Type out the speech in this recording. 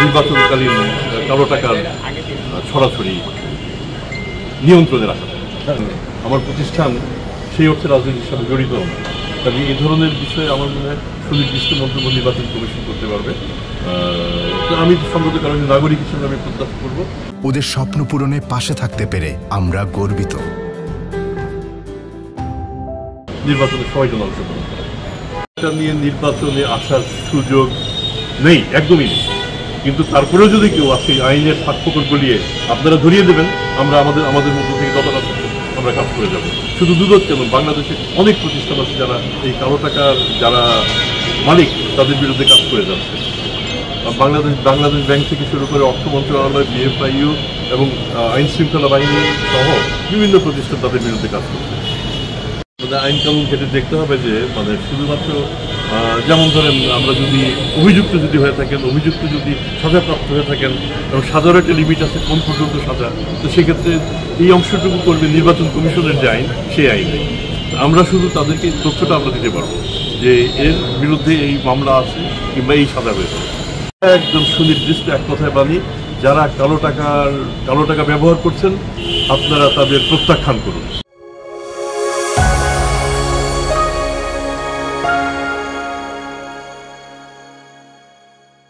নির্বাচনকালীন কালো টাকার ছড়াছড়ি নিয়ন্ত্রণে রাখা যায়। আমার প্রতিষ্ঠান সেই অর্থে রাজনীতির সাথে জড়িত নয়, তবে এই ধরনের বিষয়ে আমার মনে হয় সুনির্দিষ্ট মন্তব্য নির্বাচন কমিশন করতে পারবে। তো আমি সম্মত কারণ নাগরিক হিসেবে আমি প্রত্যাশা করব ওদের স্বপ্ন পূরণে পাশে থাকতে পেরে আমরা গর্বিত। নির্বাচনে সবাই যেন অংশগ্রহণ করে। এটা নিয়ে নির্বাচনে আসার সুযোগ নেই, একদমই নেই। কিন্তু তারপরেও যদি কেউ আসে আইনের স্বাক্ষর বলিয়ে আপনারা ধরিয়ে দেবেন, আমরা আমাদের মধ্যে থেকে ততটা আমরা কাজ করে যাব। শুধু দুদক কেন, বাংলাদেশে অনেক প্রতিষ্ঠান আছে যারা এই কালো টাকার যারা মালিক তাদের বিরুদ্ধে কাজ করে যাচ্ছে। বাংলাদেশ ব্যাংক থেকে শুরু করে অর্থ মন্ত্রণালয়, BFIU এবং আইন শৃঙ্খলা বাহিনী সহ বিভিন্ন প্রতিষ্ঠান তাদের বিরুদ্ধে কাজ করছে। আইন কানুন ঘেঁটে দেখতে হবে যে শুধুমাত্র যেমন ধরেন আমরা যদি অভিযুক্ত হয়ে থাকেন, অভিযুক্ত যদি সাজাপ্রাপ্ত হয়ে থাকেন এবং সাজার একটা লিমিট আছে কোন পর্যন্ত সাজা, তো সেক্ষেত্রে এই অংশটুকু করবে নির্বাচন কমিশনের যে আইন, সেই আইনে আমরা শুধু তাদেরকে তথ্যটা আমরা দিতে পারবো যে এর বিরুদ্ধে এই মামলা আছে কিংবা এই সাজা হয়েছে। একদম সুনির্দিষ্ট এক কথায় বাণী, যারা কালো টাকা ব্যবহার করছেন আপনারা তাদের প্রত্যাখ্যান করুন।